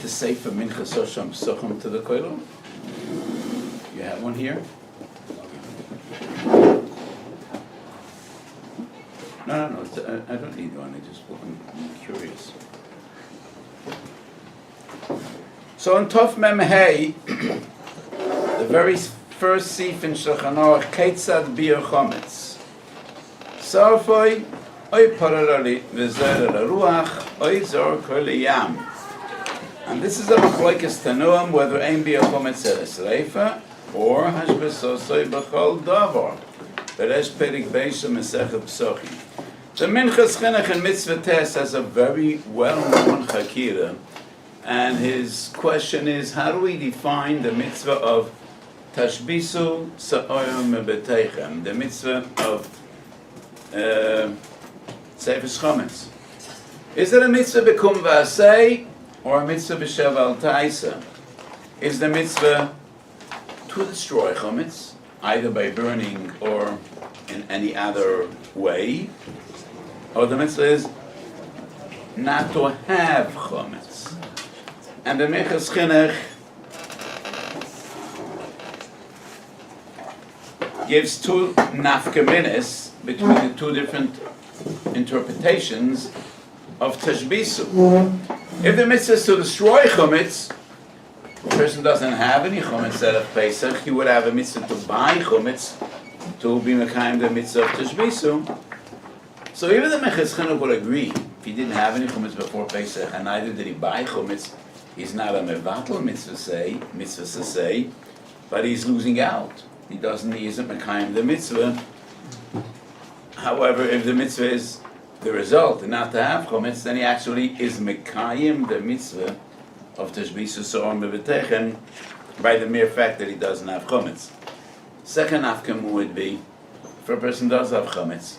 the Sefer Minchas Osham Psuchim to the Koilo? You have one here? No, I don't need one, I'm curious. So on Tov Mem Hey, the very first Sif in Shulchan Aruch, Ketzad Biur Chametz. Sarfoi, Oy Paralali, V'zer Ruach, Oy Zor Kol Yam. And this is a Machlokes Tanuim, whether Ein Biur Chametz Reifa, or Hashbesosoi B'chol Davar. Beresh Perik Beisha Mesechet Psochim. The Minchas Chinuch and Mitzvah Test has a very well-known Chakira, and his question is, how do we define the mitzvah of Tashbisu Sa'oyim Beteichem, the mitzvah of Sefer Chametz? Is it a mitzvah Bekum V'asei, or a mitzvah B'shev Al Taisa? Is the mitzvah to destroy Chametz, either by burning or in any other way, or the mitzvah is not to have Chametz? And the Minchas Chinuch gives two nafkaminas between the two different interpretations of Tashbisu. If the mitzvah is to destroy Chametz, the person doesn't have any Chametz out of Pesach, he would have a mitzvah to buy Chametz to be mekayim the mitzvah of Tashbisu. So even the Minchas Chinuch would agree, if he didn't have any Chametz before Pesach, and neither did he buy Chametz, he's not a mevatel mitzvah say, but he's losing out. He isn't mekayim the mitzvah. However, if the mitzvah is the result and not to have chametz, then he actually is mekayim the mitzvah of tashbisu so'om b'v'techen by the mere fact that he doesn't have chametz. Second afkam would be, if a person does have chametz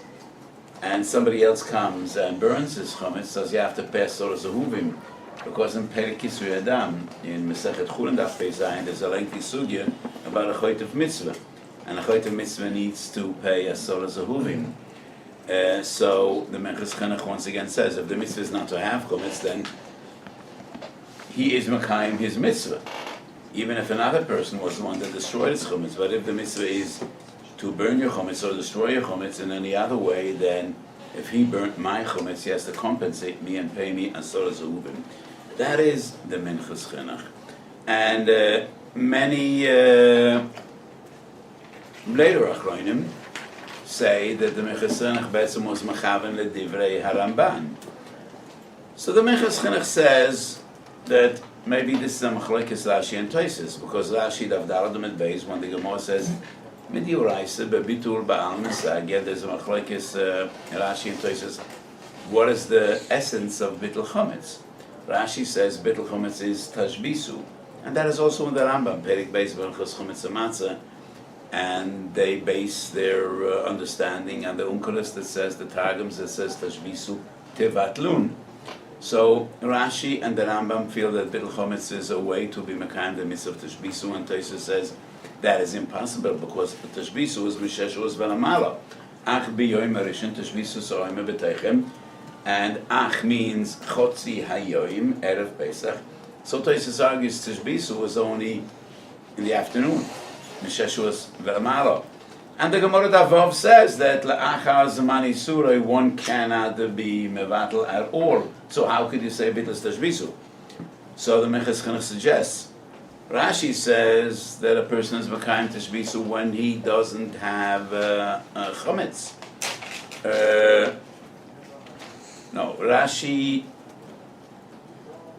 and somebody else comes and burns his chametz, says you have to pass Sorah Zehuvim. Because in Perek Kisui Adam, in Masechet Chulin Daf Pei Zayin, there's a lengthy sugya about a chayt of mitzvah. And a chayt of mitzvah needs to pay a Sorah Zehuvim. So the Minchas Chinuch once again says, if the mitzvah is not to have chametz, then he is mekayim his mitzvah. Even if another person was the one that destroyed his chametz. But if the mitzvah is to burn your chametz or destroy your chametz in any other way, then if he burnt my chametz, he has to compensate me and pay me a Sorah Zehuvim. That is the Minchas Chinuch. And many later Achronim say that the Minchas Chinuch betzim was mechaven ledivrei haramban. So the Minchas Chinuch says that maybe this is a machlokes Rashi and Tosfos, because Rashi Daf Daled Amud Beis, when the Gemara says Midiuraisa bebitul ba'al misagya, there's a machlokes Rashi and Tosfos. What is the essence of bittul chametz? Rashi says bittul chametz is tashbisu, and that is also in the Rambam, Perik Beis Berachos Chametz Matzah, and they base their understanding on the Unkelos that says, the Targums that says tashbisu tevatlun. So Rashi and the Rambam feel that bittul chametz is a way to be mekayim the mitzvah of tashbisu, and Tosfos says that is impossible because tashbisu is misheshu is velamala. Ach biyoyim harishon tashbisu so'oim beteichem. And ach means chotzi hayoim, erev Pesach. So Tosfos argues tashbisu was only in the afternoon. Mishesh was ve'amalo. And the Gemara Davav says that la'achar zman isurei one cannot be mevatel at all. So how could you say bitlas tashbisu? So the Minchas Chinuch suggests, Rashi says that a person is mekayim tashbisu when he doesn't have chametz. No, Rashi,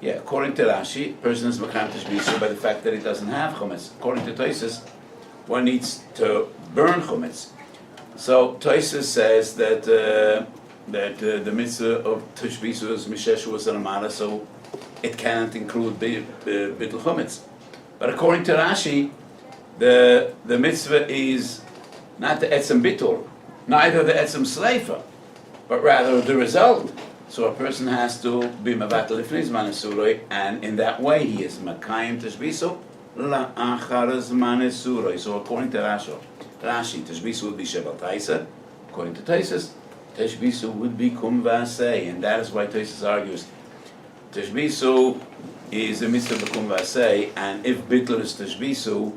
according to Rashi, a person is mekayim tashbisu by the fact that he doesn't have chametz. According to Tosfos, one needs to burn chametz. So Tosfos says that the mitzvah of tashbisu is misheshu was an amara, so it cannot include bittul chametz. But according to Rashi, the mitzvah is not the etzem bittul, neither the etzem sleifa, but rather the result. So a person has to be mevatel lifnei zman esuroi, and in that way he is mekayim tashbisu la'achar zman esuroi. So according to Rashi, tashbisu would be sheval taisa. According to Tosfos, tashbisu would be kum v'asei, and that is why Tosfos argues tashbisu is a mitzvah b'kum v'aseh, and if bittul is tashbisu,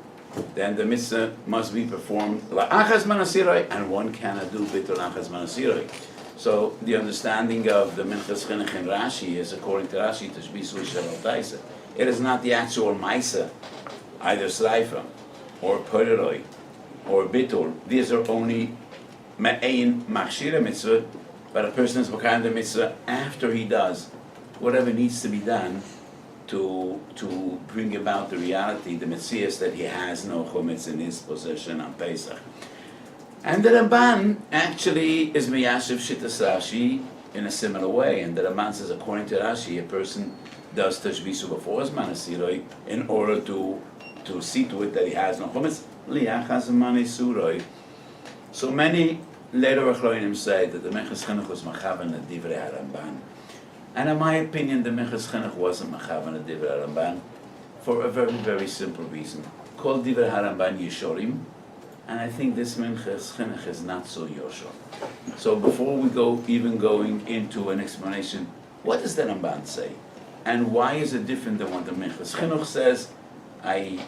then the mitzvah must be performed la'achas manasiroi, and one cannot do bittul la'achas manasiroi. So the understanding of the Minchas Chinuch in Rashi is, according to Rashi, tashbisu shalal taisa. It is not the actual maisa, either sreifa, or poderoi, or bittul. These are only me'ein machshira mitzvah, but a person is mekayem the mitzvah after he does whatever needs to be done to bring about the reality, the mitzvah, that he has no chametz in his possession on Pesach. And the Ramban actually is miyashiv shittas Rashi in a similar way, and the Ramban says, according to Rashi, a person does tashbisu before his manasiroi in order to see to it that he has no chametz liachas manisuroi. So many later Achronim say that the Minchas Chinuch was machavan at divrei Haramban, and in my opinion, the Minchas Chinuch wasn't machavan at divrei Haramban for a very, very simple reason. Called divrei Haramban Yeshorim, and I think this Minchas Chinuch is not so Yoshor. So before we going into an explanation, what does the Ramban say, and why is it different than what the Minchas Chinuch says? I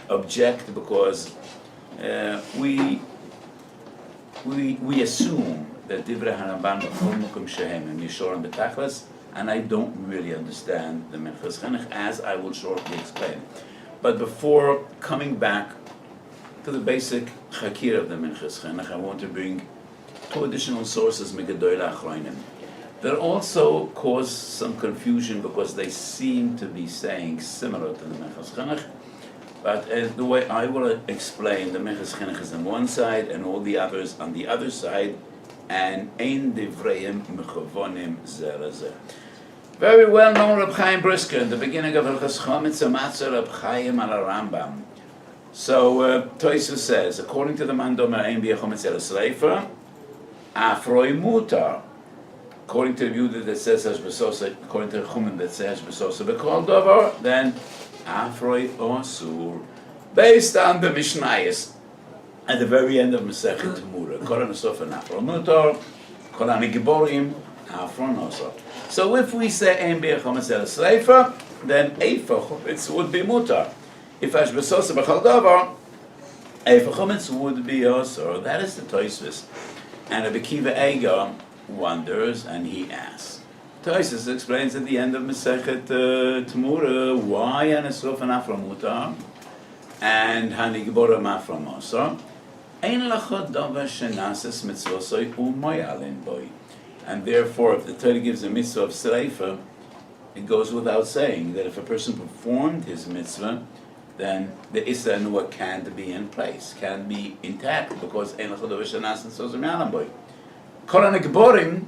object because we assume that divrei Haramban b'chol makom shehem and Yeshorim b'tachlis, and I don't really understand the Minchas Chinuch, as I will shortly explain. But before coming back to the basic chakir of the Minchas Chinuch, I want to bring two additional sources megadoy Achronim that also cause some confusion because they seem to be saying similar to the Minchas Chinuch. But the way I will explain, the Minchas Chinuch is on one side and all the others on the other side, and ein divreim mechavonim zeh lazeh. Very well known Reb Chaim Brisker in the beginning of Hilchos Chametz Matzah Reb Chaim al Rambam. So Tosfos says, according to the Mandomer ein bi'achometz el sreifa, afroi mutar. According to the view that says hashbesosa, according to the Chumash that says hashbesosa b'kol davar, then afroi osur, based on the Mishnayos at the very end of Masechet Temura. Kol hanosof and afroi mutar, kol hanigiborim afroi osur. So if we say ein bi'achometz el sreifa, then eifa chometz would be mutar. If hashbesosa b'kol davar, eifa chometz would be osur. That is the Tosfos. And Rabbi Akiva Eiger wonders, and he asks. Tosfos explains at the end of Masechet Temura why hanosof and afroi mutar and hanigiborim afroi osur. Ein lachot davar shenases mitzvosoi u'moyalin boi. And therefore, if the Torah gives a mitzvah of sreifa, it goes without saying that if a person performed his mitzvah, then the Issa Nuah can't be in place, can't be intact, because Ein Lachot Davar Shenases Mitzvosoi U'moyalin boi. Kol hanigiborim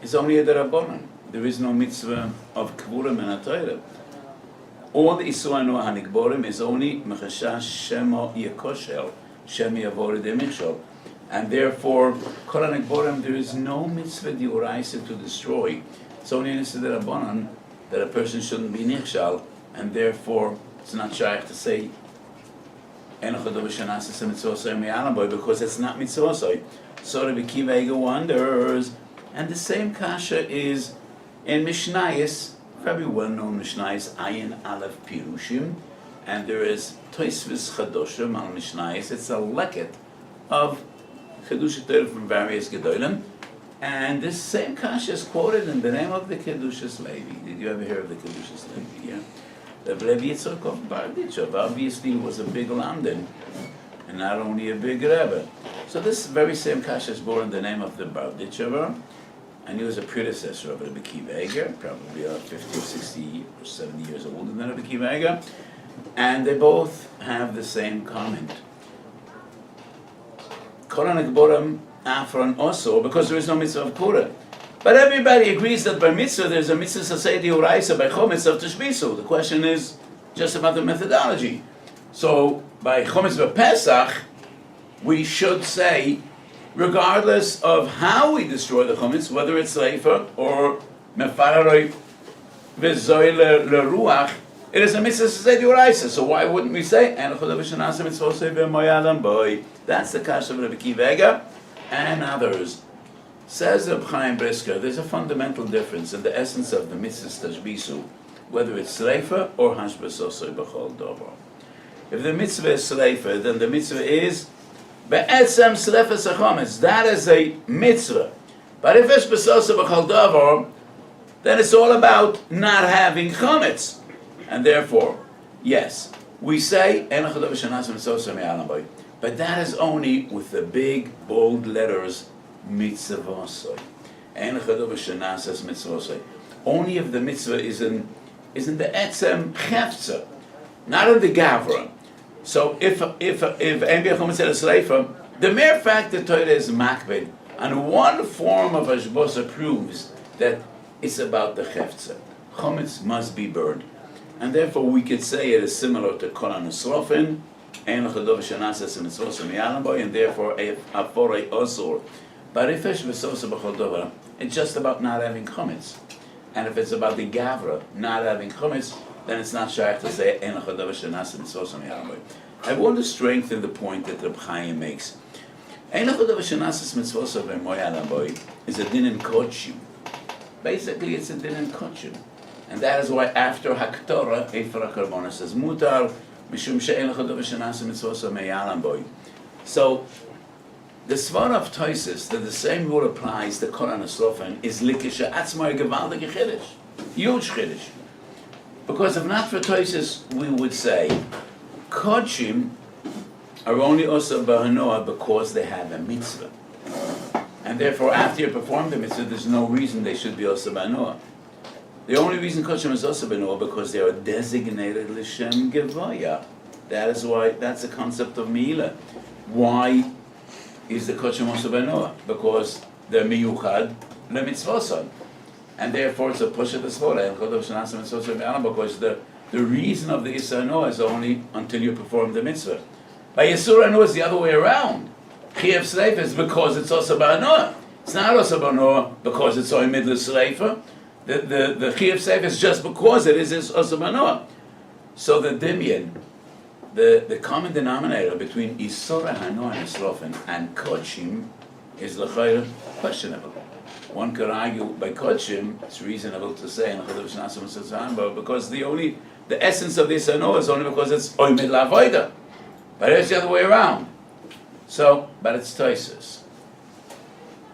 is only a derabanan. There is no mitzvah of kvurim in a Torah. All the Isur Nuah hanigiborim is only mechashash shemo yekoshel, shem yavor demichshol. And therefore, Kol hanigiborim, there is no mitzvah d'oraisa to destroy. It's only an Issa derabanan that a person shouldn't be nichshal, and therefore it's not shaykh to say Ein Lachot Davar Shenases Mitzvosoi U'moyalin boi, because it's not mitzvosoi. So Rabbi Akiva Eiger wonders, and the same kasha is in Mishnayos, very well-known Mishnayos, Ayin Aleph Pirushim, and there is Tosfos Chadoshim on Mishnayos. It's a leket of Chiddush Torah from various Gedolim, and this same kasha is quoted in the name of the Kedushas Levi. Did you ever hear of the Kedushas Levi? Yeah. The Levi Yitzchak of Barditchev obviously was a big lamdan, and not only a big Rebbe. So this very same kasha is born in the name of the Barditchever, and he was a predecessor of Rabbi Akiva Eiger, probably 50 or 60 or 70 years older than Rabbi Akiva Eiger, and they both have the same comment. Kol hanigiborim afroi osur, because there is no mitzvah of Pura. But everybody agrees that by mitzvah there's a mitzvah sasei d'oraisa by chometz of tashbisu. The question is just about the methodology. So by chometz b'Pesach, we should say, regardless of how we destroy the chometz, whether it's leifa or mefararoi v'zoi leruach, it is a mitzvah sasei d'oraisa. So why wouldn't we say Ein Lachot Davar Shenases Mitzvosoi U'moyalin boi? That's the kasha of Rabbi Akiva Eiger and others. Says Reb Chaim Brisker, there's a fundamental difference in the essence of the mitzvah tashbisu whether it's sleifa or hashbasosoi b'chol dover. If the mitzvah is sleifa, then the mitzvah is be'etzem slefes hachametz. That is a mitzvah. But if it's hashbasosoi b'chol dover, then it's all about not having chametz. And therefore, yes, we say, but that is only with the big, bold letters, mitzvosoi. Only if the mitzvah is in the etzem chefza, not in the gavra. So if the mere fact that Torah is makbid on one form of hashbosa proves that it's about the chefza. Chametz must be burned. And therefore we could say it is similar to Kol HaNesrofin, and therefore Aforei Osor. But if it's just about not having chametz. And if it's about the gavra, not having chametz, then it's not shaykh to say I want to strengthen the point that Reb Chaim makes. Is a din in kodshim. Basically it's a din in kodshim. And that is why after Haktorah, Efer HaKarbona says, Mutar, Mishum she'en lecha davar shenasa mitzvosa me'yalam boi. So, the Svar of Toises, that the same rule applies to Kol HaNesrofin, is likisha atzmai gewaldige chiddush. Huge chiddush. Because if not for Toises, we would say, Kodshim are only also b'hanoah because they have a mitzvah. And therefore, after you perform the mitzvah, there's no reason they should be also b'hanoah. The only reason Kodshim is also b'noah because they are designated l'shem gevaya. That is why, that's the concept of Meila. Why is the Kodshim also b'noah? Because they're miyuchad lemitzvosan. And therefore it's a push at the svora. Because the reason of the Isra Noah is only until you perform the mitzvah. By Yisur Noah is the other way around. Chiev Sleifa is because it's also b'noah. It's not also b'noah because it's only middle Sleifa. The Chiyuv Seif is just because it is also b'noah. So the Dimyan, the common denominator between Isora Hanoah Nesrofin and Kodshim is l'chayr questionable. One could argue by Kodshim, it's reasonable to say because the essence of this Hanoah is only because it's Oymid La'avoida. But it's the other way around. So, but it's Toises.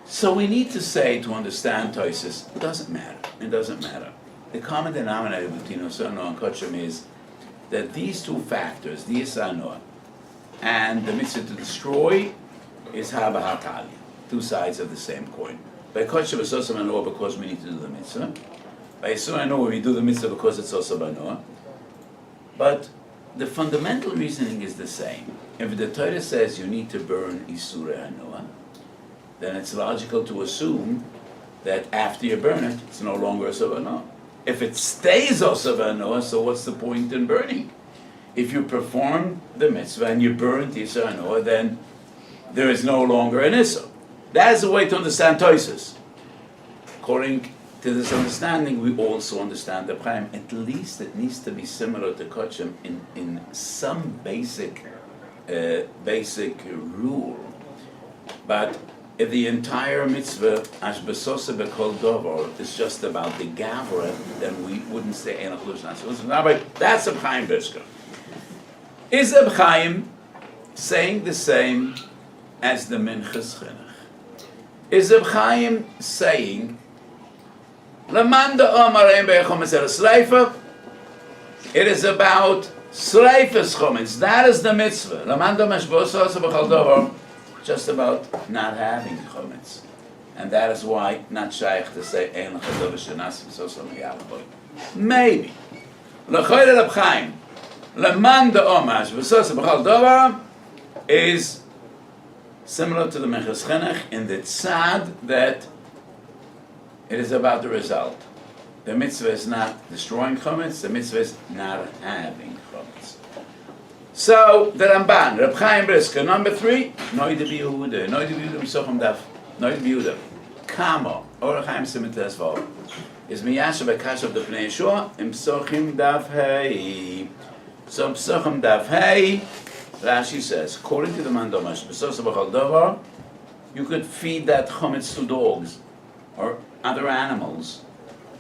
So we need to say, to understand Toises, it doesn't matter. It doesn't matter. The common denominator between Isra Noah and Kodshim is that these two factors, the Isra Noah and the mitzvah to destroy, is Haba HaKali, two sides of the same coin. By Kodshim it's also Noah because we need to do the mitzvah. By Isra Noah we do the mitzvah because it's also Noah. But the fundamental reasoning is the same. If the Torah says you need to burn Isura HaNoah, then it's logical to assume that after you burn it, it's no longer a Noah. If it stays also Noah, so what's the point in burning? If you perform the mitzvah and you burn Isra Noah, then there is no longer an Issa. That is a way to understand Toises. According to this understanding, we also understand the Chaim. At least it needs to be similar to Kodshim in some basic rule. But if the entire mitzvah, Ashbasose B'Kol Dover, is just about the Gavra, then we wouldn't say Ein Achlush Nasu. That's Reb Chaim Brisker. Is Reb Chaim saying the same as the Minchas Chinuch? Is Reb Chaim saying, Lamanda Omar Ein Be'Chometz Eres Sleifa? It is about Sleifas Chometz. That is the mitzvah. Lamanda Mashbosose B'Kol Dover. Just about not having chametz, and that is why not shaykh to say ein l'chadav shenasim sosom yalboy. Maybe l'chayr Reb Chaim leman de'omash v'sosom b'chal davar is similar to the Minchas Chinuch in the tzad that it is about the result. The mitzvah is not destroying chametz. The mitzvah is not having chametz. So the Ramban, Reb Chaim Brisker, number 3, Noid Biur, Noid Biur Misochem Daf, Noid Biur, Kamo, Or Chaim Simites Vav, is Miyasha Bekash of the Pnei Yeshua, Im Psochim Daf Hei. So Psochim Daf Hei, Rashi says, according to the Mandomash, Besos B'Chol Davar, you could feed that chametz to dogs or other animals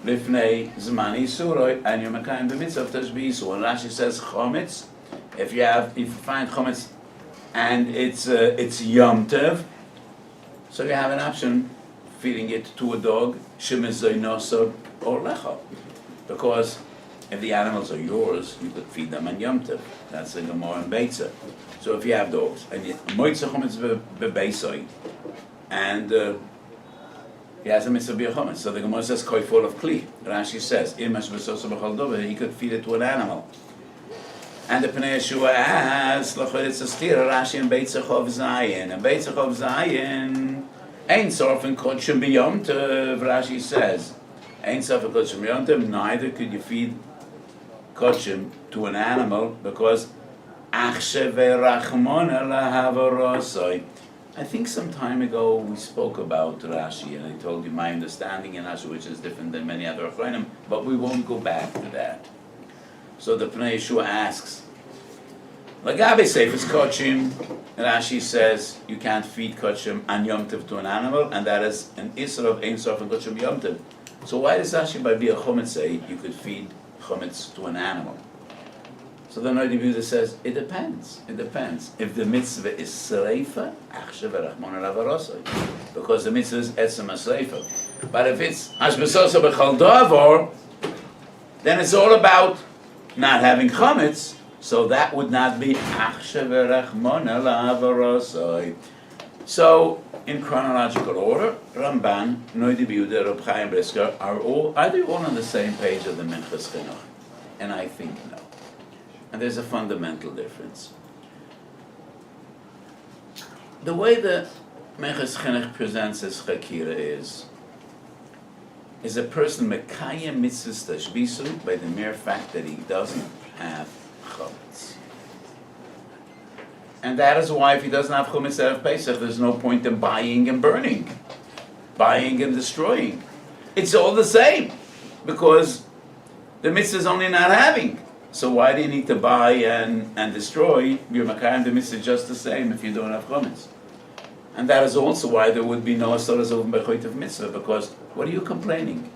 lifnei zman isuroi, and you're mekayim the mitzvah of tashbisu. And Rashi says chametz, if you find chametz and it's Yom Tov, so you have an option feeding it to a dog, shemizoinoso or lecha, because if the animals are yours, you could feed them on Yom Tov. That's the Gemara and Beitza. So if you have dogs and you moitza chametz bebeisoi, and he has a mitzvah b'chametz, so the Gemara says koifol of kli. Rashi says imash b'sosa b'chol dover, he could feed it to an animal. And the Pnei Yeshua asks, it's a steer, Rashi and Beitza chov zayin, and Beitza chov zayin ain't sorfen kodshim b'yom tov. Rashi says ain't sorfen kodshim b'yom tov. Neither could you feed kodshim to an animal because achshe ve'rachmona lahavarosoi. I think some time ago we spoke about Rashi, and I told you my understanding in Rashi, which is different than many other Achronim, but we won't go back to that. So the Pnei Yeshua asks, Lagabe Seifes Kodshim, Rashi says you can't feed Kodshim and Yom Tov to an animal, and that is an Isra of Ein Sof and Kodshim Yom Tov. So why does Rashi by Biur Chametz say you could feed Chametz to an animal? So the Noida Buddha says, it depends. It depends. If the mitzvah is Sreifa, Achshe v'Rachmona lavarosoi, because the mitzvah is Etzem HaSreifa. But if it's Hashbesosa b'chal davor, then it's all about not having chametz, so that would not be Achshe v'Rachmona lavarosoi. So, in chronological order, Ramban, Noida Buddha, Reb Chaim Brisker are they all on the same page of the Minchas Chinuch? And I think no. And there's a fundamental difference. The way the Minchas Chinuch presents his chakira is a person mekayem mitzvahs tashbisu by the mere fact that he doesn't have chametz. And that is why if he doesn't have chametz out of Pesach, there's no point in buying and burning, buying and destroying. It's all the same, because the mitzvah is only not having. So why do you need to buy and destroy? You're mekayem the mitzvah just the same if you don't have chametz. And that is also why there would be no asaras over bechoit of mitzvah, because what are you complaining?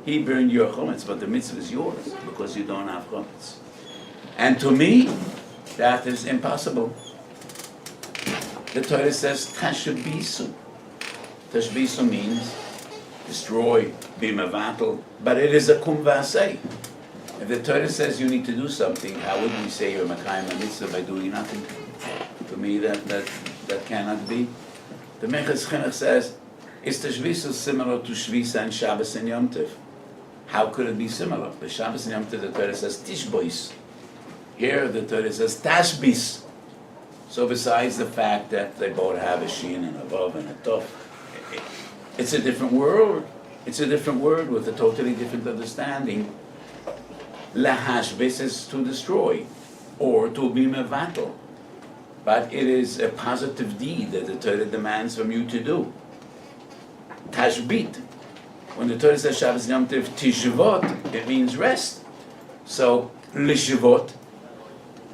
He burned your chametz, but the mitzvah is yours because you don't have chametz. And to me, that is impossible. The Torah says tashbisu. Tashbisu means destroy, be mevatel, but it is a kum v'asei. If the Torah says you need to do something, how would we say you're mekayem a mitzvah by doing nothing? To me, that cannot be. The Minchas Chinuch says, is tashbisu similar to Shvisa and Shabbos and Yom Tov? How could it be similar? The Shabbos and Yom Tov, the Torah says tishbois. Here, the Torah says tashbis. So besides the fact that they both have a shin and a vav and a tov, it's a different world. It's a different word with a totally different understanding. Lahashbis is to destroy, or to be mevatel. But it is a positive deed that the Torah demands from you to do. Tashbit. When the Torah says Shabbos Yom Tov Tishvot, it means rest. So Lishvot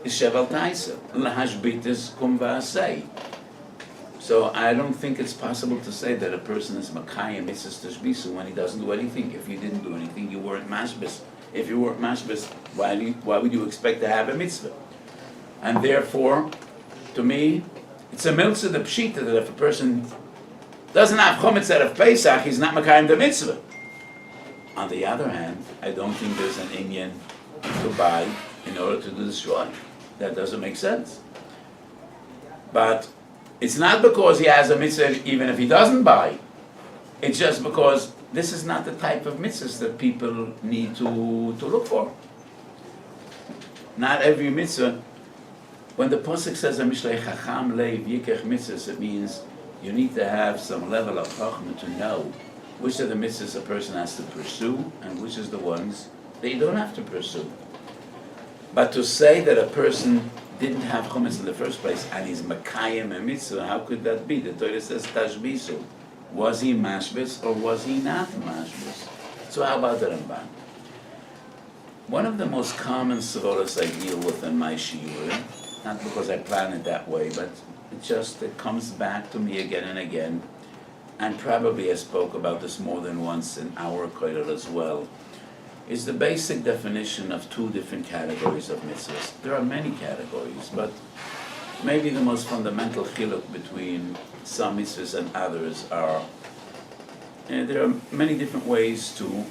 is Sheval Taisa. Lahashbit is Kum V'asei. So I don't think it's possible to say that a person is Makayim Mitzvah Tashbisu when he doesn't do anything. If you didn't do anything, you weren't mashbis. If you weren't mashbis, why would you expect to have a mitzvah? And therefore, to me, it's a miltzah the pshita that if a person doesn't have chametz out of Pesach, he's not makayim the mitzvah. On the other hand, I don't think there's an inyan to buy in order to destroy. That doesn't make sense. But it's not because he has a mitzvah even if he doesn't buy. It's just because this is not the type of mitzvahs that people need to look for. Not every mitzvah. When the Pasuk says a mishlei chacham leiv yikech mitzvahs, it means you need to have some level of chachma to know which of the mitzvahs a person has to pursue and which is the ones that you don't have to pursue. But to say that a person didn't have chametz in the first place and he's makayim a mitzvah, how could that be? The Torah says tashbisu. Was he mashbis or was he not mashbis? So how about the Ramban? One of the most common savoras I deal with in my shiur, not because I plan it that way, but it comes back to me again and again, and probably I spoke about this more than once in our kollel as well, is the basic definition of two different categories of mitzvahs. There are many categories, but maybe the most fundamental chiluk between some mitzvahs and others are, there are many different ways to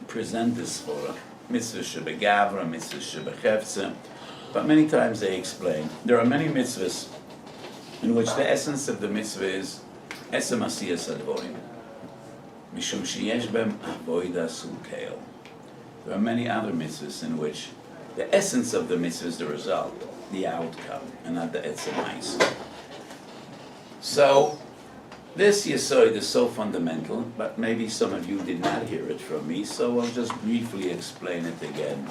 present this for mitzvah shebegavra, mitzvah shebechefze, but many times they explain. There are many mitzvahs in which the essence of the mitzvah is esem asiyas advorim, mishum sheyesh bem avoida sulkeil. There are many other mitzvahs in which the essence of the mitzvah is the result, the outcome, and not the etzemais. So this yesod is so fundamental, but maybe some of you did not hear it from me, so I'll just briefly explain it again.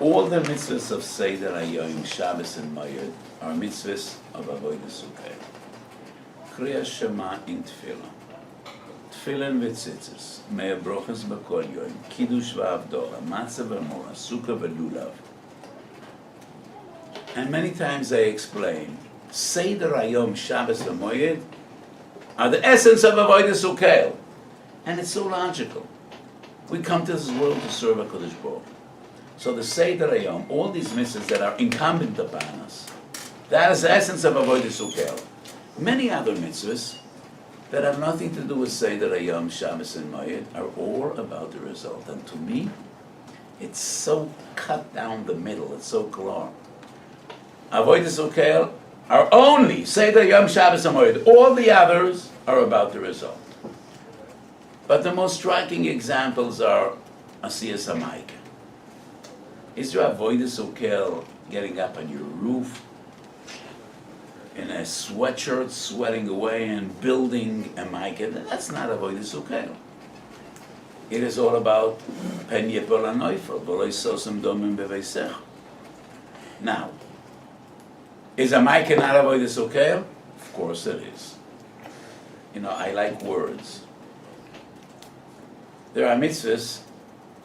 All the mitzvahs of Seder Hayom, Shabbos and Moed are mitzvahs of Avodah Sukkah. Kriya Shema in Tefillah, Tefillin v'tzitzis, Mea Brochas B'kol Yom, Kiddush v'Avdola, Matzah v'Mora, Sukkah v'Lulav. And many times they explain, Seder Hayom, Shabbos and Moed are the essence of Avodah Sukkah. And it's so logical. We come to this world to serve HaKadosh Baruch. So the Seder Hayom, all these mitzvahs that are incumbent upon us, that is the essence of Avodah Sukkah. Many other mitzvahs that have nothing to do with Seder Hayom, Shabbos and Moed are all about the result. And to me, it's so cut down the middle, it's so clear. Avodah Sukkah are only Seder Hayom, Shabbos and Moed. All the others are about the result. But the most striking examples are Asiyas HaMaika. Is there avodah sukkah getting up on your roof in a sweatshirt, sweating away and building a maika? That's not avodah sukkah. It is all about pen yepol hanoifel, v'lo yisosem domim b'veisecha. Now, is a maika not avodah sukkah? Of course it is. You know, I like words. There are mitzvahs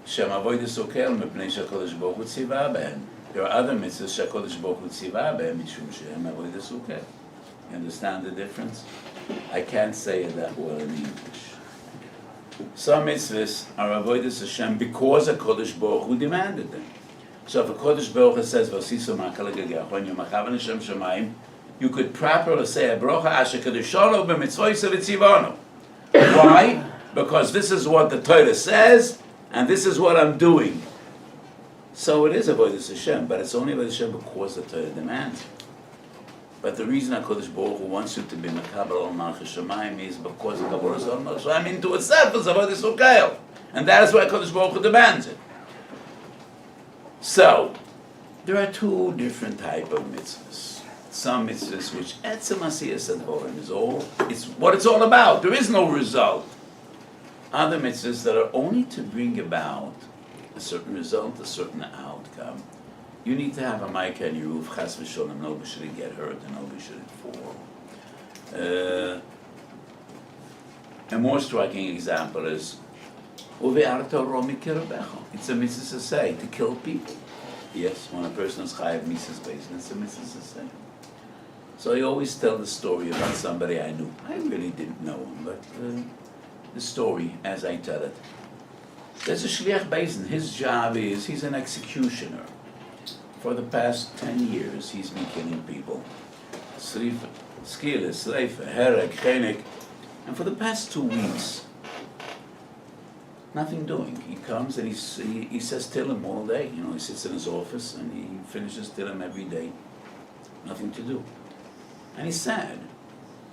shem avodah sukkah mipnei sheHaKadosh Baruch Hu tzivah behem. There are other mitzvahs sheHaKadosh Baruch Hu tzivah behem mishum shehem avodah sukkah. You understand the difference? I can't say it that well in English. Some mitzvahs are avodas Hashem because HaKadosh Baruch Hu demanded them. So if HaKadosh Baruch Hu says v'asiso ma'akal ha'gegachon yomachav Hashem shamayim, you could properly say a brocha asher kadoshano b'mitzvos v'tzivano. Why? Because this is what the Torah says, and this is what I'm doing. So it is avodas Hashem, but it's only avodas Hashem because the Torah demands it. But the reason HaKadosh Baruch Hu wants you to be mekabel al malchus shamayim is because the kabbalah al malchus shamayim into itself is avodas sukkah, and that is why HaKadosh Baruch Hu demands it. So there are two different type of mitzvahs. Some mitzvahs which etzem asiyas advorim is all, it's what it's all about. There is no result. Other mitzvahs that are only to bring about a certain result, a certain outcome. You need to have a maika on your roof, chas v'sholem, nobody should get hurt and nobody should fall. A more striking example is, uve'arta ro mikerabecha. It's a mitzvah to say, to kill people. Yes, when a person is chayav mitzvah's basement, it's a mitzvah to say. So I always tell the story about somebody I knew. I really didn't know him, but the story as I tell it. There's a shliach beis. His job is, he's an executioner. For the past 10 years, he's been killing people. Srifa, skila, sreifa, herek, chenek. And for the past 2 weeks, nothing doing. He comes and he says Tillim all day. You know, he sits in his office and he finishes Tillim every day. Nothing to do. And he's sad.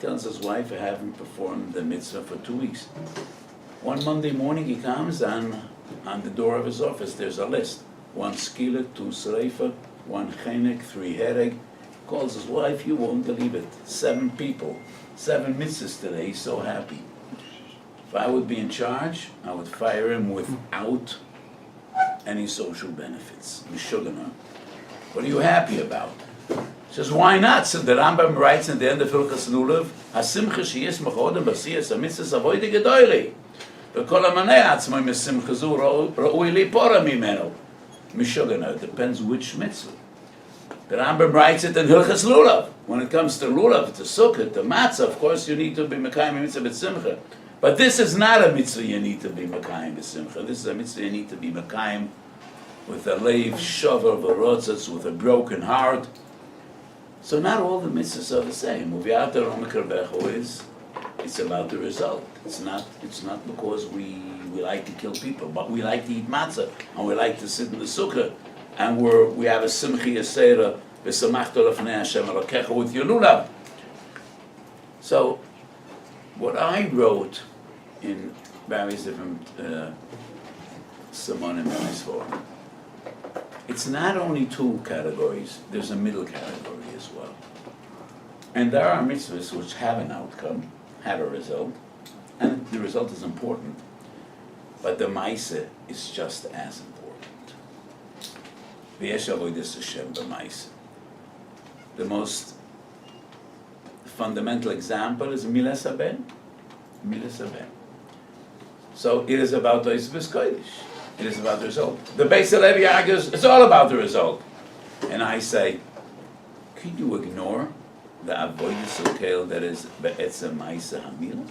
Tells his wife, I haven't performed the mitzvah for 2 weeks. One Monday morning he comes and on the door of his office there's a list. 1 skila, 2 sreifa, 1 chenek, 3 hereg. Calls his wife, you won't believe it. 7 people, 7 mitzvahs today. He's so happy. If I would be in charge, I would fire him without any social benefits. Mishugana. What are you happy about? He says, why not? So the Rambam writes in the end of Hilchas Lulav, Hasimcha sheyis machodem b'siyas hamitzvahs avodah gedoylei. V'kol hamaneh atzmo misimcha zu ra'ui lipora mimeno. Mishugana. It depends which mitzvah. The Rambam writes it in Hilchas Lulav. When it comes to Lulav, to Sukkot, to Matzah, of course you need to be Mekayim Mitzvah B'Simcha. But this is not a mitzvah you need to be Mekayim B'Simcha. This is a mitzvah you need to be Mekayim with a leiv shover v'rotzatz, with a broken heart. So not all the mitzvahs are the same. Uviata Romekarvecho is, it's about the result. It's not because we like to kill people, but we like to eat matzah, and we like to sit in the sukkah, and we have a simchi yasera, v'samachto lefnei Hashem Elokecha with Yolulav. So, what I wrote in various different Simonim and Isfor, it's not only two categories, there's a middle category as well. And there are mitzvahs which have an outcome, have a result, and the result is important. But the Maisa is just as important. V'yesh avodas Hashem b'Maisa. The most fundamental example is Milas Haben. Milas Haben. So it is about the Yisbis Kodesh. It is about the result. The Beis Halevi argues, it's all about the result. And I say, could you ignore the avodas ukel that is be'etzem Maisa Hamila?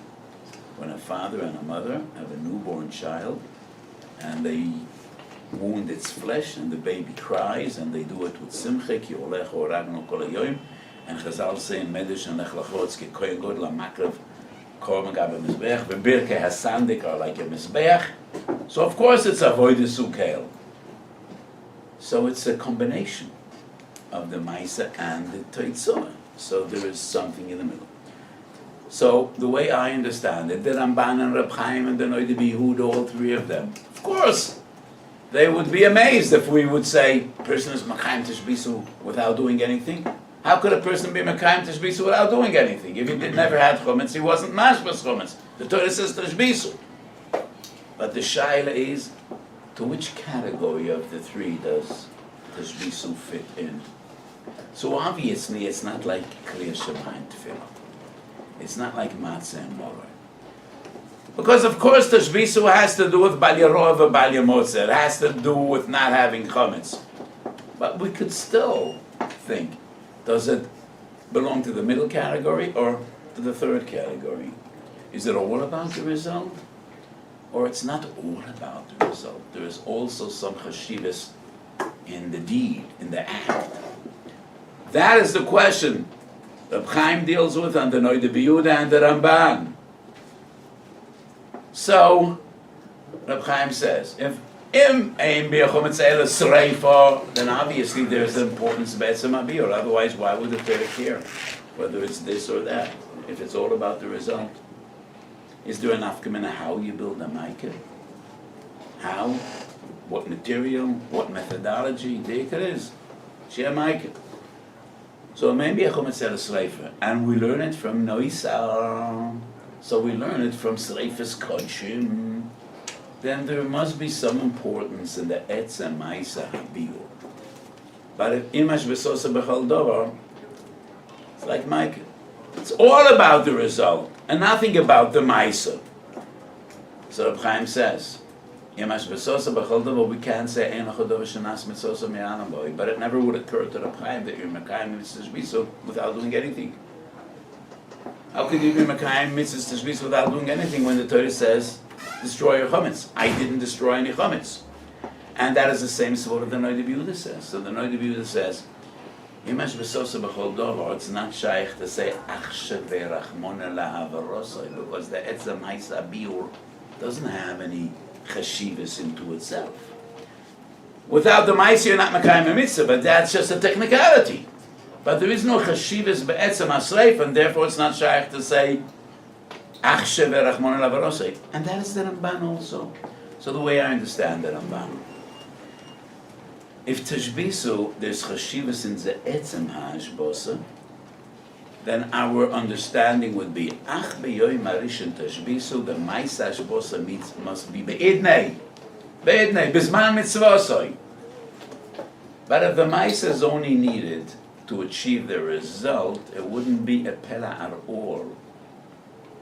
When a father and a mother have a newborn child, and they wound its flesh, and the baby cries, and they do it with simcha, ki olech oragno kol hayoyim, and Chazal say in Medrash and Lech Lachotz, ki kohen godel ha'makrev korban gab ha'mizbeach, v'birkei hasandik are like a mizbeach. So of course it's avodas ukel. So it's a combination of the Maisa and the Teitzah. So there is something in the middle. So the way I understand it, the Ramban and Reb Chaim and the Noida B'Yehuda, all three of them, of course, they would be amazed if we would say, a person is Mekayim Tishbisu without doing anything. How could a person be Mekayim Tishbisu without doing anything? If he never had Chametz, he wasn't Mashbas Chametz. The Torah says Tishbisu. But the Shaila is, to which category of the three does Tishbisu fit in? So obviously it's not like Kriya Shemayim Tefillah. It's not like Matzah and Morah. Because of course Tishbisu has to do with Bal Yarov and Bal Yamotze. It has to do with not having Chametz. But we could still think, does it belong to the middle category or to the third category? Is it all about the result? Or it's not all about the result. There is also some chashivas in the deed, in the act. That is the question Reb Chaim deals with on the Noida B'Yehuda and the Ramban. So, Reb Chaim says, if im ein bi'achometz ela sreifa, then obviously there's the importance of Be'etzem Biur. Otherwise, why would the Torah care whether it's this or that? If it's all about the result, is there an afkamina how you build a maikah? How? What material? What methodology? There it is. Share maikah. So maybe a chometz ela sreifa, and we learn it from Noisar. So we learn it from Sreifas Kodshim. Then there must be some importance in the Etzem Maisa Biur. But if Imash Besosa Bechal Dovar, it's like Micah. It's all about the result and nothing about the Maisa. So Reb Chaim says, Imash Besosa Bechal Dovar, we can't say Ein Achodover Shenas Mitzosa Me'anam Boi, but it never would occur to Reb Chaim that you're Mekayim Mitzvah Tishbisu without doing anything. How could you be Mekayim Mitzvah Tishbisu without doing anything when the Torah says, destroy your chametz? I didn't destroy any chametz. And that is the same sort of the Noida B'Yehuda says. So the Noida B'Yehuda says, Imash Besosa B'chol Dovar, it's not shaykh to say, Achshe ve'rachmona la'avarosai, because the Etzem Haisa Biur doesn't have any chashivas into itself. Without the Maisa, you're not Mekayim Mitzvah, but that's just a technicality. But there is no chashivas be'etzem asreif, and therefore it's not shaykh to say, Achshe ve'rachmona la'avarosai. And that is the Ramban also. So the way I understand the Ramban, if Tishbisu, there's chashivas in the etzem ha'ashbosa, then our understanding would be, Ach be'yoyim harishin Tishbisu, the Maisa ha'ashbosa must be be'idnei, bizman mitzvosoi. But if the Maisa is only needed to achieve the result, it wouldn't be a pella at all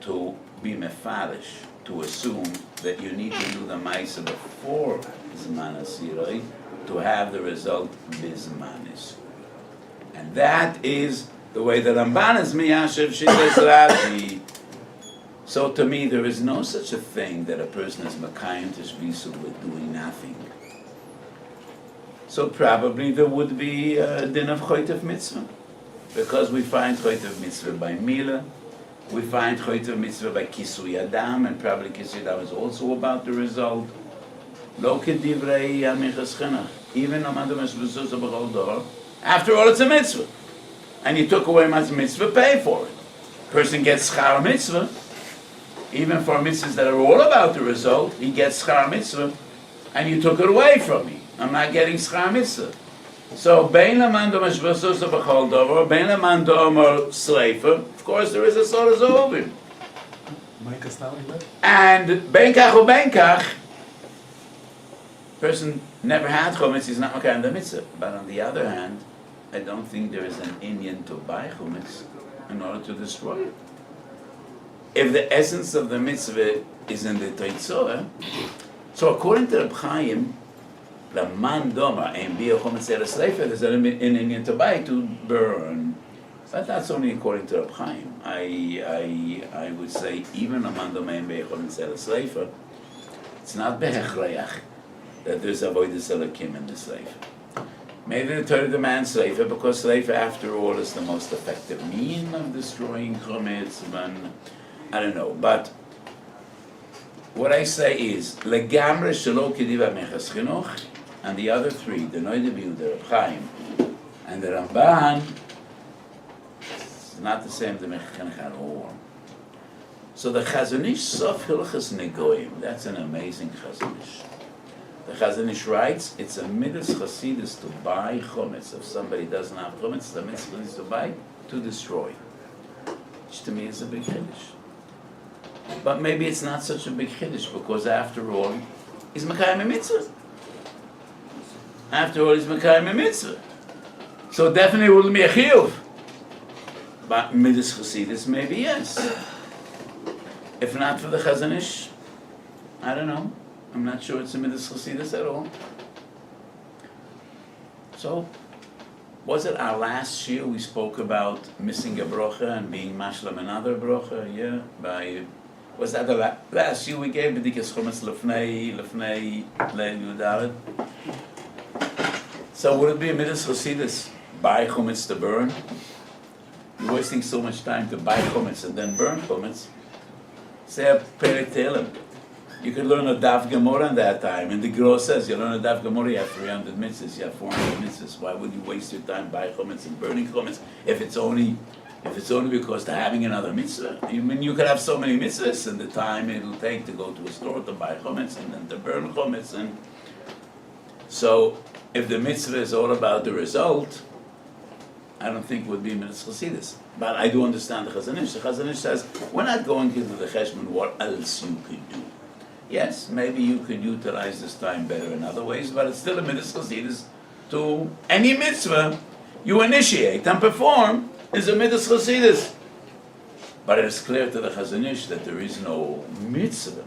to be mefarish, to assume that you need to do the Maisa before Zman HaSiroi to have the result Bizman HaSiroi. And that is the way that Ramban is miyashiv Shitas Rashi. So to me, there is no such a thing that a person is makayim tashbisu with doing nothing. So probably there would be a din of choytev mitzvah, because we find choytev mitzvah by milah, we find choytev mitzvah by kisui adam, and probably kisui adam is also about the result. Lo kedivrei amikas chenach. Even after all, it's a mitzvah, and you took away my mitzvah, pay for it. Person gets schar mitzvah. Even for mitzvahs that are all about the result, he gets schar mitzvah, and you took it away from me. I'm not getting schar mitzvah. So, bein laman do mashvasos b'chol dover, bein laman do omer sleifer. Of course, there is a sort of zovim. And bein kach or bein kach, person never had chumetz, he's not makayim the mitzvah. But on the other hand, I don't think there is an inyan to buy chumetz in order to destroy it. If the essence of the mitzvah is in the Teitzorah, so according to Reb Chaim, the man doma and Biur chumetz eres leifer, there's an inyan to buy to burn. But that's only according to Reb Chaim. I would say even a man doma and Biur chumetz eres leifer, it's not behechleach that there's avodas elokim in the leifer. Maybe the Torah demands leifer because leifer, after all, is the most effective mean of destroying chumetz. I don't know, but what I say is legamre shelo kediva mechas chinuch, and the other three, the Noida Biur, the Reb Chaim, and the Ramban, it's not the same the mechas chinuch at all. So the Chazon Ish Sof Hilchos Negoim, that's an amazing Chazon Ish. The Chazon Ish writes, it's a midas chasidus to buy chumetz. If somebody doesn't have chumetz, the mitzvah is to buy, to destroy. Which to me is a big chiddush. But maybe it's not such a big chiddush, because after all, he's makayim a mitzvah. After all, he's makayim a mitzvah. So definitely it wouldn't be a chiyuv. But midas chasidus, maybe yes. If not for the Chazon Ish, I don't know. I'm not sure it's a midas chasidus at all. So, was it our last shiur we spoke about missing a brocha and being mashlam another brocha? Yeah, was that the last shiur we gave? B'dikas chumetz lefnei leil yudalet. So would it be a midas chasidus? Buy chumetz to burn? You're wasting so much time to buy chumetz and then burn chumetz. Say a Perek Tehillim. You could learn a daf gemara in that time. And the Gro says, you learn a daf gemara, you have 300 mitzvahs, you have 400 mitzvahs. Why would you waste your time buying chumetz and burning chumetz if it's only because they're having another mitzvah? I mean, you could have so many mitzvahs, and the time it'll take to go to a store to buy chumetz and then to burn chumetz. And so, if the mitzvah is all about the result, I don't think it would be midas chasidus. But I do understand the Chazon Ish. The Chazon Ish says, we're not going into the cheshbon what else you could do. Yes, maybe you could utilize this time better in other ways, but it's still a midas chasidus to any mitzvah you initiate and perform is a midas chasidus. But it is clear to the Chazon Ish that there is no mitzvah,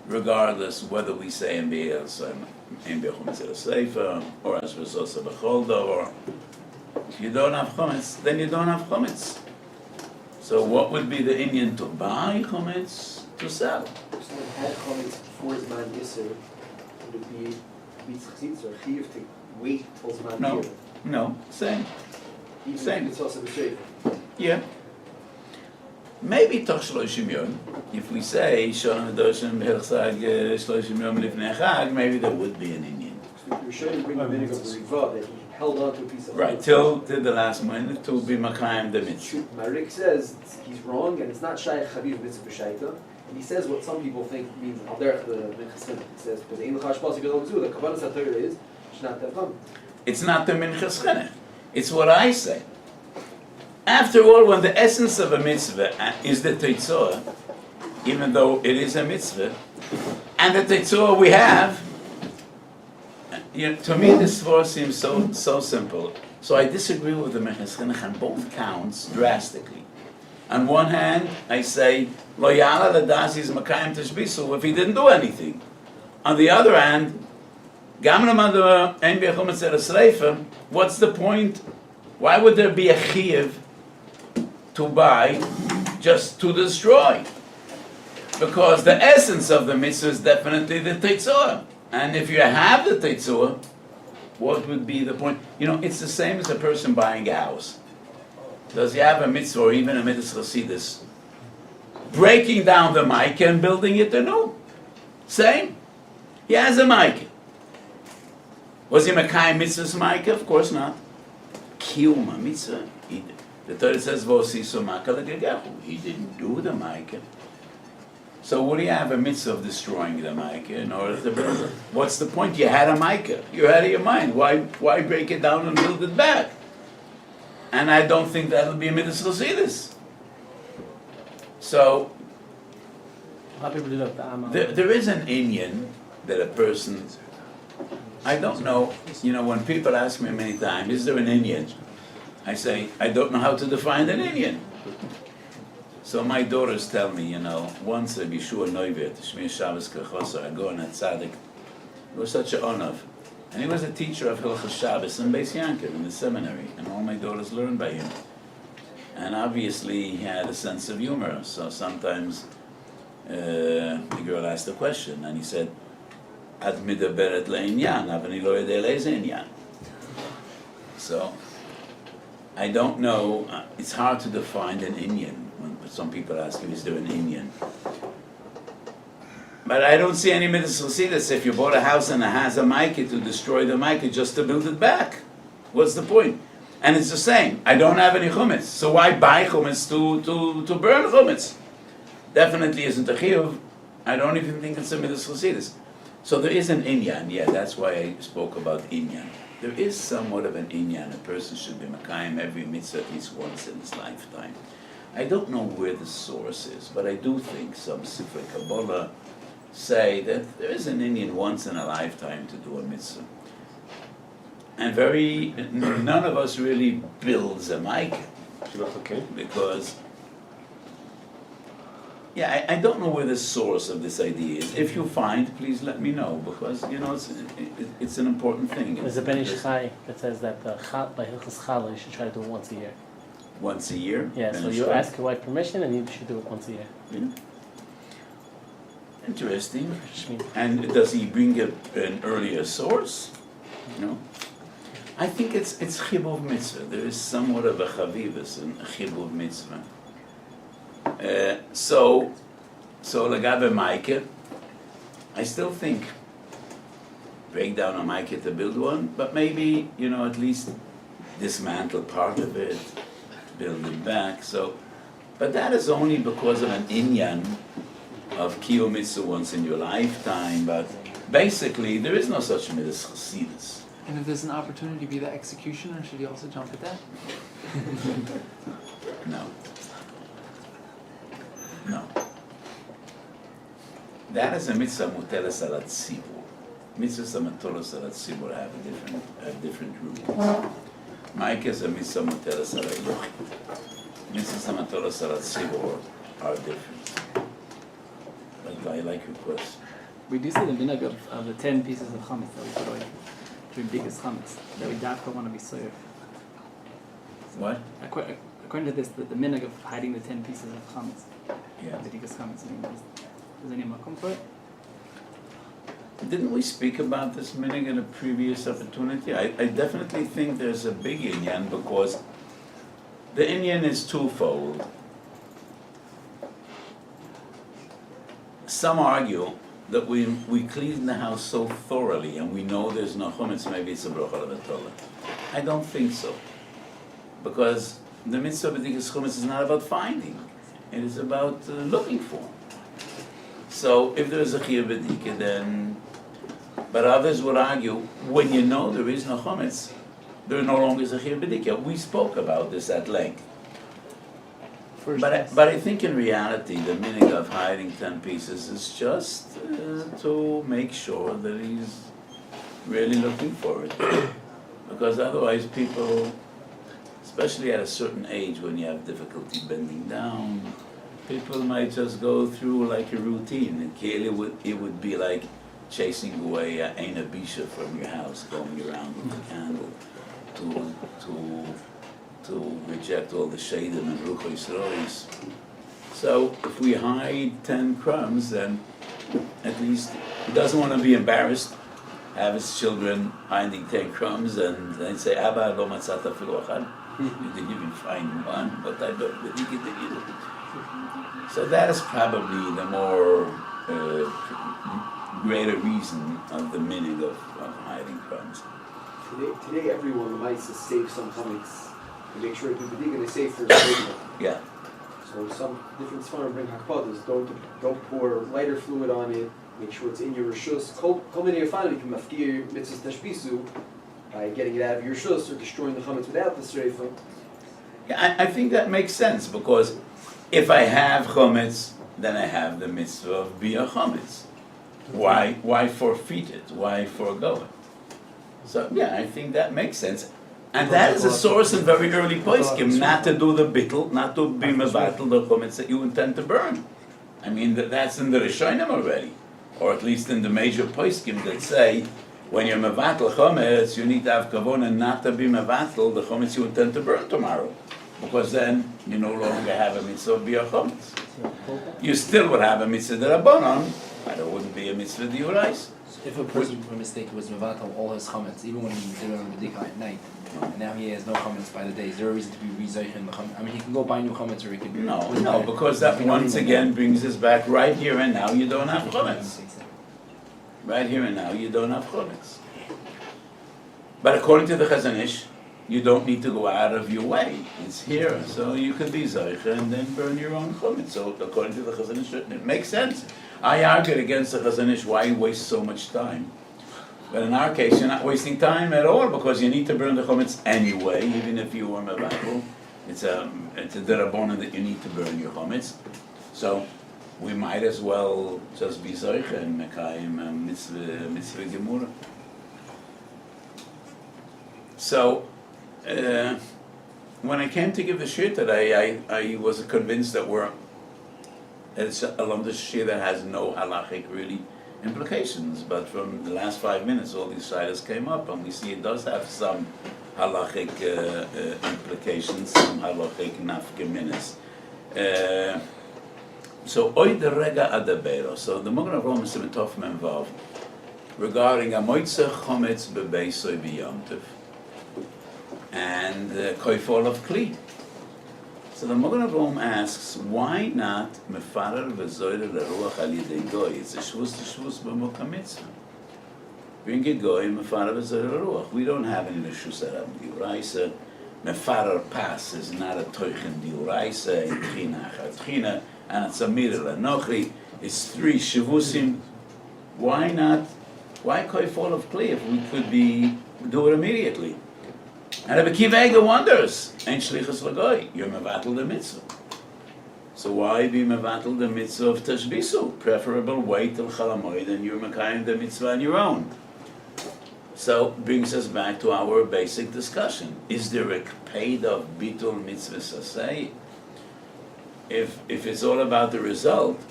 regardless whether we say in Biur chumetz eres leifer or as v'zosa b'chol dover. If you don't have chumetz, then you don't have chumetz. So what would be the inyan to buy chumetz? To sell. If someone had chumetz before Zman Yisur, would it be mitzvah chasidus or chiyuv to wait till Zman Yisur? No, same. Even Same. if it's also b'shev. Yeah. Maybe toch 30 yom. If we say Shon Hadoshim B'Hilchsag 30 yom Lifnei Chag, maybe there would be an inyan. You're showing to bring the vinegar of the Riva that he held on to a piece of Right, till the last minute to be makayim the mitzvah. Marik says he's wrong, and it's not shaykh chaviv mitzvah b'shaita. And he says what some people think means al derech the minchas chinuch. He says, "But ein l'chash pas yigdol gzu." The kavanas haTorah is shnat tefam. It's not the minchas chinuch. It's what I say. After all, when the essence of a mitzvah is the teitzorah, even though it is a mitzvah, and the teitzorah we have, to me this verse seems so simple. So I disagree with the minchas chinuch on both counts drastically. On one hand, I say, lo ya'ala l'das is makayim tashbisu if he didn't do anything. On the other hand, gam l'mad ein Biur chumetz eres leifer, what's the point Why would there be a chiyuv to buy just to destroy? Because the essence of the mitzvah is definitely the teitzah. And if you have the teitzah, what would be the point? You know, it's the same as a person buying a house. Does he have a mitzvah or even a mitzvah chasidus? Breaking down the mic and building it anew. Same. He has a mic. Was he Mekayim mitzvah's mic? Of course not. Kiyum mitzvah. The Torah says, "V'osiso maka legegehu." He didn't do the mic. So would he have a mitzvah of destroying the mic in order to build it? What's the point? You had a mic. You're out of your mind. Why break it down and build it back? And I don't think that'll be a mitzvah chasidus. So there is an inyan that a person, I don't know, you know, when people ask me many times, is there an inyan? I say, I don't know how to define an inyan. So my daughters tell me, you know, once a Biur Neuvet, Shmir Shabbos Kechosa, I go on a tzaddik, it was such an honor. And he was a teacher of Hilchos Shabbos in Beis Yankov in the seminary, and all my daughters learned by him. And obviously he had a sense of humor, so sometimes the girl asked a question, and he said, "At midaberet le'inyan, avani lo yedei le'ez inyan." So I don't know. It's hard to define an inyan. When some people ask him, "Is there an inyan?" But I don't see any mitzvah chasidus if you bought a house and it has a mica to destroy the mica just to build it back. What's the point? And it's the same. I don't have any chametz, so why buy chametz to burn chametz? Definitely isn't a chiyuv. I don't even think it's a mitzvah chasidus. So there is an inyan. Yeah, that's why I spoke about inyan. There is somewhat of an inyan. A person should be makayim every mitzvah at least once in his lifetime. I don't know where the source is, but I do think some Sifrei Kabbalah say that there is an inyan once in a lifetime to do a mitzvah. And none of us really builds a mic. Because, yeah, I don't know where the source of this idea is. If you find, please let me know, because, you know, it's an important thing. There's a Ben Ish Chai that says that by Hilchos Challah you should try to do it once a year. Once a year? Yeah, so you ask your wife permission and you should do it once a year. Yeah. Interesting. And does he bring an earlier source? No. I think it's chibuv mitzvah. There is somewhat of a chavivus in chibuv mitzvah. So lagabe maike, I still think break down a maike to build one, but maybe, you know, at least dismantle part of it, build it back. So, but that is only because of an inyan of kiyum mitzvah once in your lifetime. But basically, there is no such mitzvah chasidus. And if there's an opportunity to be the executioner, should you also jump at that? No. No. That is a mitzvah mutelas al tzibur. Mitzvahs mutelas al tzibur have different rules. Mike is a mitzvah mutelas al yochid. Mitzvahs mutelas al tzibur are different. But I like your question. We do see the minhag of the 10 pieces of chametz that we put away, doing biggest chametz, that we dafka want to be soyer. What? According to this, the minhag of hiding the 10 pieces of chametz, Yeah. the biggest chametz, I mean, is any makom for it? Didn't we speak about this minhag in a previous opportunity? I definitely think there's a big inyan, because the inyan is twofold. Some argue that we clean the house so thoroughly and we know there's no chametz, maybe it's a bracha levatala. I don't think so, because the mitzvah of b'dikas chametz is not about finding; it is about looking for. So if there is a chiyuv b'dika, then, but others would argue when you know there is no chametz, there no longer is a chiyuv b'dika. We spoke about this at length. But I think in reality, the meaning of hiding 10 pieces is just to make sure that he's really looking for it. Because otherwise people, especially at a certain age when you have difficulty bending down, people might just go through like a routine. And clearly it would be like chasing away Ein Abisha from your house, going around with a candle to to reject all the shadim and ruchos stories. So if we hide 10 crumbs, then at least he doesn't want to be embarrassed, have his children hiding 10 crumbs, and they say, Abba, lo matzata afilu achad. You didn't even find one, but I don't believe it. So that is probably the more greater reason of the meaning of hiding crumbs. Today everyone in Weiss is save some chametz to make sure to be big and they save for the Yeah. So some different farm bring hakpadas. Don't pour lighter fluid on it. Make sure it's in your rishus. Kol many finally can mafkir mitzvahs tashbisu by getting it out of your rishus or destroying the chametz without the sreifa. Yeah, I think that makes sense, because if I have chametz, then I have the mitzvah of biur chametz. Why forfeit it? Why forego it? So yeah, I think that makes sense. And that is a source in very early poskim, not to do the bittul, not to be mevatel the chametz that you intend to burn. I mean, that's in the Rishonim already, or at least in the major poskim that say, when you're mevatel chametz, you need to have kavanah not to be mevatel the chametz you intend to burn tomorrow, because then you no longer have a mitzvah of biur chametz. You still would have a mitzvah d'Rabbanan, but it wouldn't be a mitzvah d'Orais. If a person, by mistake, was mevatel all his chametz, even when he did it on the b'dika at night, and now he has no chametz by the day, is there a reason to be rezoiching the chametz? I mean, he can go buy new chametz, or he can... No, because that once again brings us back right here and now you don't have chametz. Right here and now you don't have chametz. But according to the Chazon Ish, you don't need to go out of your way. It's here, so you could be zoicha and then burn your own chametz. So according to the Chazon Ish, it makes sense. I argued against the Chazon Ish, why waste so much time? But in our case, you're not wasting time at all, because you need to burn the chametz anyway, even if you were mevatel. It's a derabbanan that you need to burn your chametz. So we might as well just be zoicha and mekayim mitzvah gemura. So when I came to give the shiur today, I was convinced that it's a lumdish shiur that has no halachic really implications, but from the last 5 minutes all these shaylas came up, and we see it does have some halachic implications, some halachic nafkeminas. So oy de rega adabero. So the Magen Avraham is involved regarding a moitze chametz bebeisoi b'yomtiv and koifol of kli. So the Magen Avraham asks, why not mefarer v'zoyre leruach al yidei goy? It's a shvus b'mokam mitzvah. Bring a goy, mefarer v'zoyre leruach. We don't have any reshus arab diuraisa. Mefarer pas is not a toichen diuraisa, in tchina achar tchina, and it's a mirer lanochri. It's 3 shivusim. Why not? Why koifol of kli if we could do it immediately? And Rabbi Akiva Eiger wonders, ain't shlichus l'goy, you're mevatel the mitzvah. So why be mevatel the mitzvah of tashbisu? Preferable wait till chalamoid and you're mekayim the mitzvah on your own. So brings us back to our basic discussion. Is there a kpeid of bitul mitzvah sasei? If it's all about the result,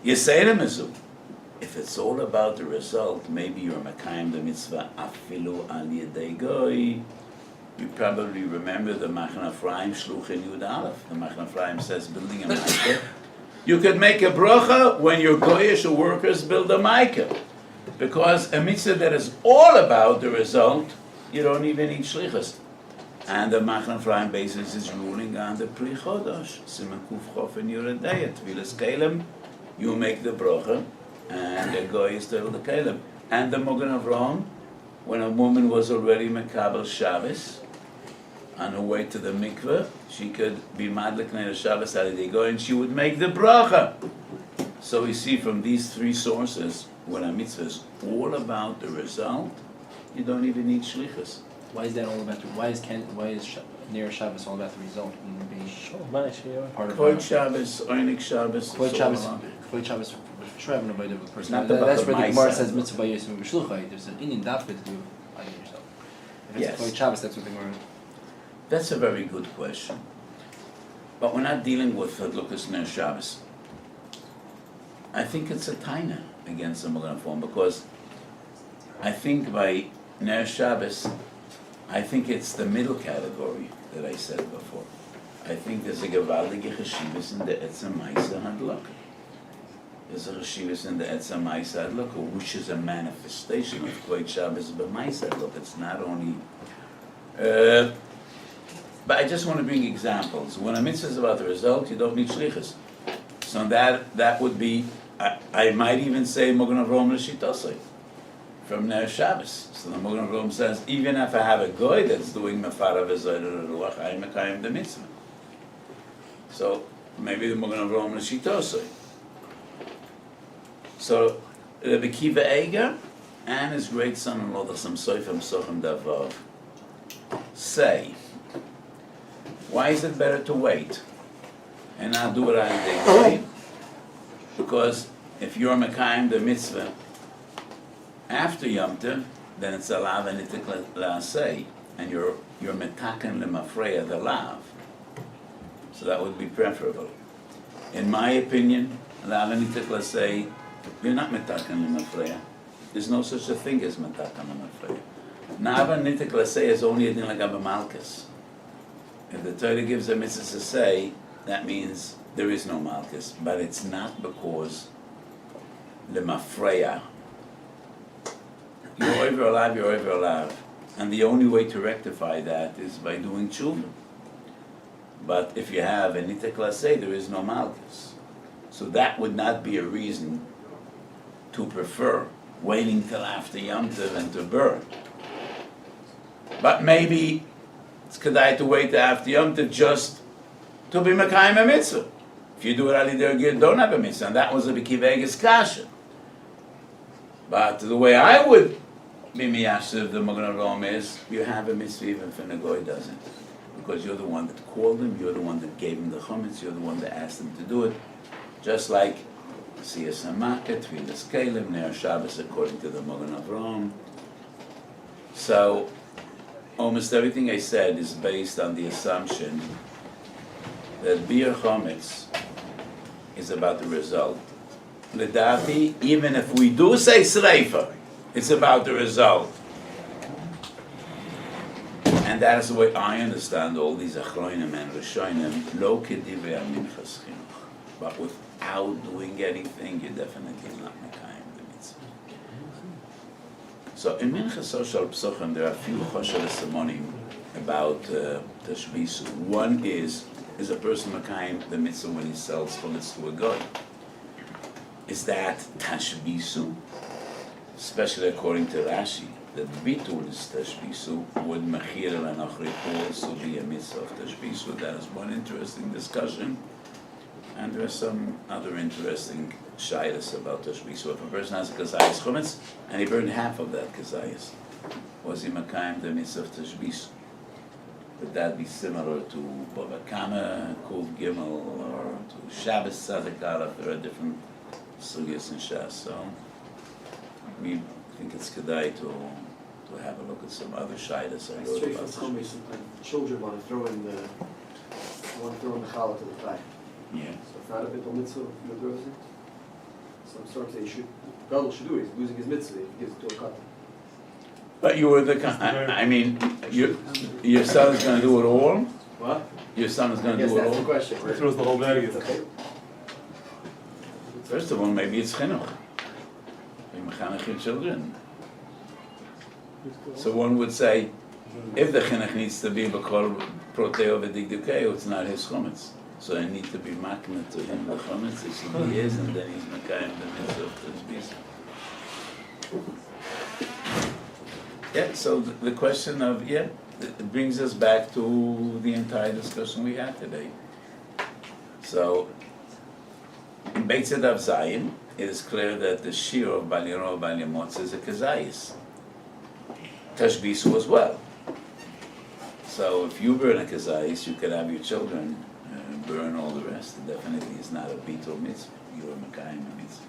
yisayra mizu. If it's all about the result, maybe you're mekayim the mitzvah afilu al yedei goy. You probably remember the Machna Ephraim Shluch in Yud Aleph. The Machna Ephraim says building a Maikah. You could make a bracha when your goyish workers build a Maikah. Because a mitzvah that is all about the result, you don't even need shlichus. And the Machna Ephraim basis is ruling on the Pri Chodosh. Siman Kuf Chof in Yeridei, Tvilas Kelem. You make the bracha, and the goy is still the Kelem. And the Magen Avraham, when a woman was already Mekabel Shabbos, on her way to the mikveh, she could be madlik neir Shabbos al and she would make the bracha. So we see from these 3 sources, when a mitzvah is all about the result, you don't even need shlichus. Why is that all about? Why is near Shabbos all about the result? Part of Kvod Shabbos, Oynik Shabbos, Kvod Shabbos. Shrevin about the person. That's where the Gemara says mitzvah yosem b'shluchai. There's an Indian dafka to do by yourself. If it's Kvod Shabbos, that's what the Gemara. That's a very good question. But we're not dealing with Hadlukas Ner Shabbos. I think it's a taina against the Magen Avraham, because I think by Ner Shabbos, I think it's the middle category that I said before. I think there's a gewaltige Cheshivas in the Etzem Maisa Hadlaka. There's a Cheshivas in the Etzem Maisa Hadlaka, which is a manifestation of Kvod Shabbos b'Maisa Hadlaka. It's not only... but I just want to bring examples. When a mitzvah is about the result, you don't need shlichus. So that would be, I might even say Mogen Avraham L'Shitosai from Ner Shabbos. So the Mogen Avraham says, even if I have a goy that's doing Mefara V'Zoyder Ruach, I mekayim the mitzvah. So maybe the Mogen Avraham L'Shitosai. So Rebbe Kiva Eiger and his great son-in-law, the Sam Soifam Sochem Davav, say, why is it better to wait and not do it on the day? Because if you're mekayim the mitzvah after Yom Tov, then it's a lav and itik la'aseh, and you're metaken lemafreya the lav. So that would be preferable. In my opinion, lav and itik la'aseh, you're not metaken lemafreya. There's no such a thing as metaken lemafreya. Nav and itik la'aseh is only a din l'gaba malchus. If the Torah gives a mitzvah to say, that means there is no malchus, but it's not because lemafreya. You're over alive, you're over alive. And the only way to rectify that is by doing tshuva. But if you have a nitek laseh, there is no malchus. So that would not be a reason to prefer waiting till after Yom Tov and to burn. But maybe it's kedai to wait till after Yom Tov just to be mekayim a mitzvah. If you do it ali der, you don't have a mitzvah. And that was a bekiveges kasha. But the way I would be miyashiv the Mogen Avraham is, you have a mitzvah even if a goy doesn't. Because you're the one that called him, you're the one that gave him the chametz, you're the one that asked him to do it. Just like Siyas HaMaket, Tfilas Kelim, Ner Shabbos according to the Mogen Avraham. So, almost everything I said is based on the assumption that Biur Chametz is about the result. L'dati, even if we do say Sreifa, it's about the result. And that is the way I understand all these Achronim and Rishonim, lo kedivei minchas chinuch. But without doing anything, you're definitely not mekayim the mitzvah. So in Minchas Social Psochim, there are a few choshev simonim about tashbisu. One is a person mekayim the mitzvah when he sells chametz to a goy? Is that tashbisu? Especially according to Rashi, that bitul is tashbisu, would mechir l'nachri also be a mitzvah of tashbisu? That is one interesting discussion. And there are some other interesting shaylas about tashbisu. If a person has a kazayas chametz, and he burned half of that kazayas, was he mekayim the mitzvah of tashbisu? Would that be similar to Bava Kama, Kuf Gimel, or to Shabbos Tzaddik Aleph? There are different sugyas and shas. So we think it's kedai to have a look at some other shaylas. I wrote Straight about from Chametz, sometimes children want to throw in the challah to the fire. Yeah. So it's not a bit of mitzvah of the person. Some sort say Gadol should do it. He's losing his mitzvah if he gives it to a katan. But you were the I mean, your son is going to do it all? What? Your son is going to Yes, do it that's the all? question. He throws the whole bag in. First of all, maybe it's chinuch. You mechanech your children. So one would say, if the chinuch needs to be b'kol proteo v'digdukeo, it's not his chametz. So I need to be makna to him the chametz, as he is, and then he's mekayim the mitzvah of tashbis. Yeah, so the question of, it brings us back to the entire discussion we had today. So, in Beit Zedav Zayin, it is clear that the Shiur of Bal Yirov Bal Yamotz is a kazayis. Tashbisu as well. So if you burn a kazayis, you could have your children burn all the rest. It definitely is not a bitul mitzvah. You are mekayim a mitzvah.